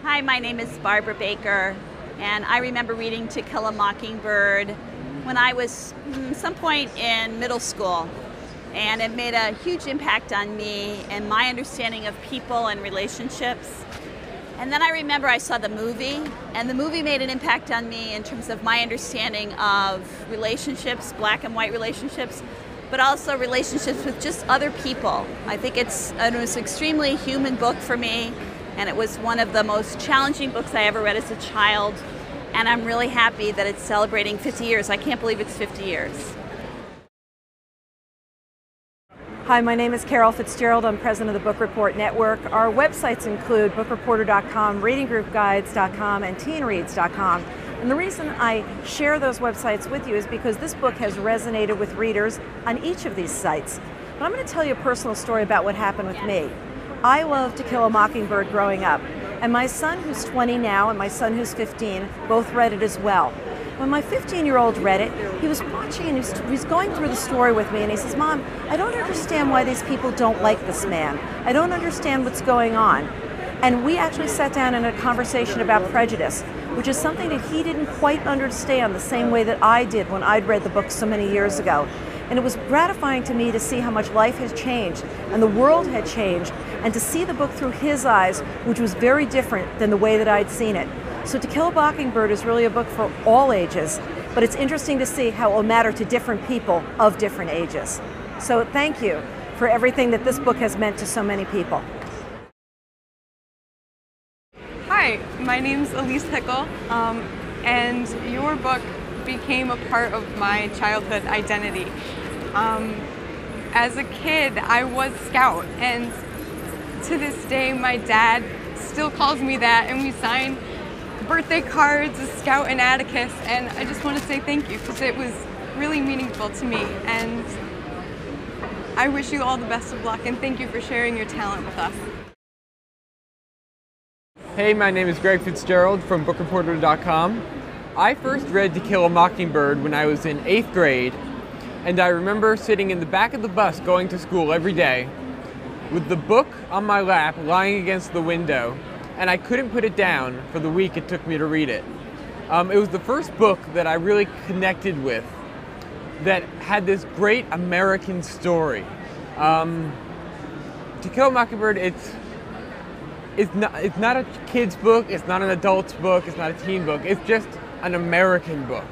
Hi, my name is Barbara Baker, and I remember reading To Kill a Mockingbird when I was some point in middle school. And it made a huge impact on me and my understanding of people and relationships. And then I remember I saw the movie, and the movie made an impact on me in terms of my understanding of relationships, black and white relationships, but also relationships with just other people. I think it was an extremely human book for me, and it was one of the most challenging books I ever read as a child, and I'm really happy that it's celebrating 50 years. I can't believe it's 50 years. Hi, my name is Carol Fitzgerald. I'm president of the Book Report Network. Our websites include bookreporter.com, readinggroupguides.com, and teenreads.com. And the reason I share those websites with you is because this book has resonated with readers on each of these sites. But I'm going to tell you a personal story about what happened with me. I loved To Kill a Mockingbird growing up, and my son, who's 20 now, and my son, who's 15, both read it as well. When my 15-year-old read it, he was watching and he was going through the story with me, and he says, "Mom, I don't understand why these people don't like this man. I don't understand what's going on." And we actually sat down in a conversation about prejudice, which is something that he didn't quite understand the same way that I did when I'd read the book so many years ago. And it was gratifying to me to see how much life has changed and the world had changed, and to see the book through his eyes, which was very different than the way that I'd seen it. So To Kill a Mockingbird is really a book for all ages, but it's interesting to see how it will matter to different people of different ages. So thank you for everything that this book has meant to so many people. Hi, my name's Elise Hickel, and your book became a part of my childhood identity. As a kid, I was Scout, and to this day my dad still calls me that, and we sign birthday cards as Scout and Atticus, and I just want to say thank you because it was really meaningful to me, and I wish you all the best of luck, and thank you for sharing your talent with us. Hey, my name is Greg Fitzgerald from bookreporter.com. I first read To Kill a Mockingbird when I was in 8th grade, and I remember sitting in the back of the bus going to school every day with the book on my lap lying against the window, and I couldn't put it down for the week it took me to read it. It was the first book that I really connected with that had this great American story. To Kill a Mockingbird, it's not a kid's book, it's not an adult's book, it's not a teen book, it's just an American book.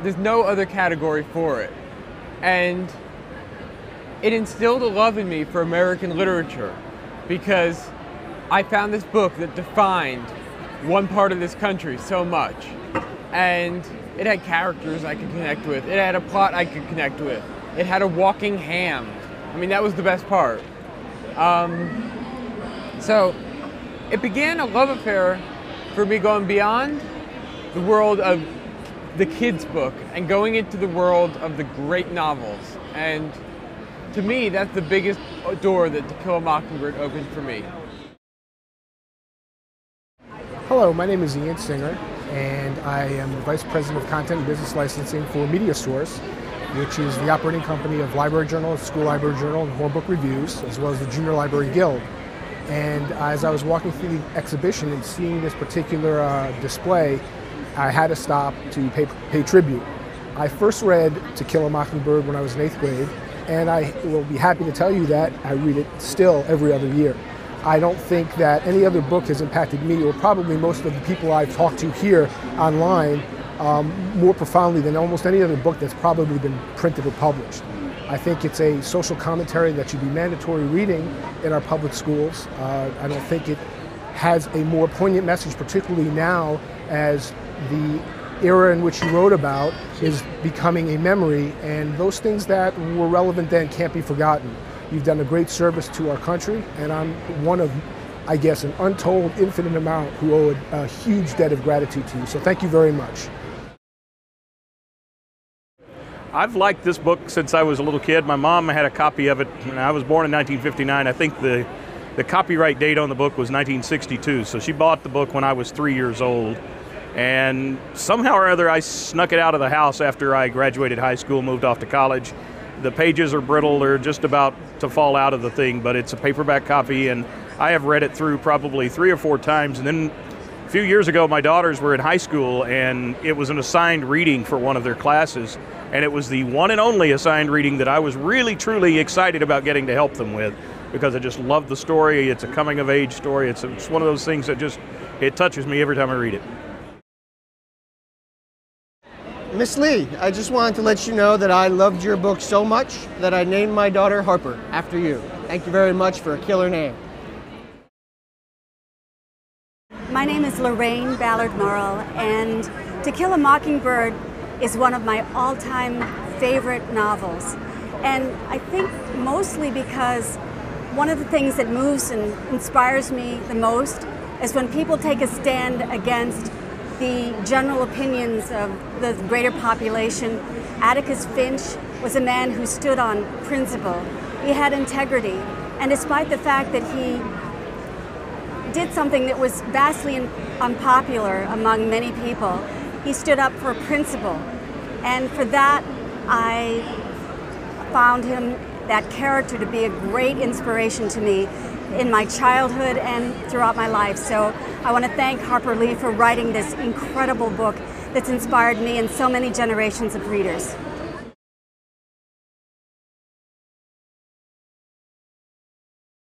There's no other category for it. And it instilled a love in me for American literature, because I found this book that defined one part of this country so much. And it had characters I could connect with. It had a plot I could connect with. It had a walking ham. I mean, that was the best part. So it began a love affair for me going beyond the world of the kids' book and going into the world of the great novels. And to me, that's the biggest door that To Kill a Mockingbird opened for me. Hello, my name is Ian Singer, and I am the Vice President of Content and Business Licensing for Media Source, which is the operating company of Library Journal, School Library Journal, and Horn Book Reviews, as well as the Junior Library Guild. And as I was walking through the exhibition and seeing this particular display, I had to stop to pay tribute. I first read To Kill a Mockingbird when I was in 8th grade, and I will be happy to tell you that I read it still every other year. I don't think that any other book has impacted me, or probably most of the people I've talked to here online, more profoundly than almost any other book that's probably been printed or published. I think it's a social commentary that should be mandatory reading in our public schools. I don't think it has a more poignant message, particularly now as the era in which he wrote about is becoming a memory, and those things that were relevant then can't be forgotten. You've done a great service to our country, and I'm one of, I guess, an untold infinite amount who owe a huge debt of gratitude to you. So thank you very much. I've liked this book since I was a little kid. My mom had a copy of it, and I was born in 1959. I think the copyright date on the book was 1962, so she bought the book when I was 3 years old. And somehow or other, I snuck it out of the house after I graduated high school, moved off to college, The pages are brittle, they're just about to fall out of the thing, but it's a paperback copy, and I have read it through probably 3 or 4 times. And then a few years ago, my daughters were in high school, and it was an assigned reading for one of their classes, and it was the one and only assigned reading that I was really, truly excited about getting to help them with, because I just love the story. It's a coming-of-age story. It's one of those things that just, it touches me every time I read it. Miss Lee, I just wanted to let you know that I loved your book so much that I named my daughter Harper after you. Thank you very much for a killer name. My name is Lorraine Ballard Morrill, and To Kill a Mockingbird is one of my all-time favorite novels. And I think mostly because one of the things that moves and inspires me the most is when people take a stand against the general opinions of the greater population. Atticus Finch was a man who stood on principle. He had integrity, and despite the fact that he did something that was vastly unpopular among many people, he stood up for principle. And for that, I found him, that character, to be a great inspiration to me in my childhood and throughout my life. So I want to thank Harper Lee for writing this incredible book that's inspired me and so many generations of readers.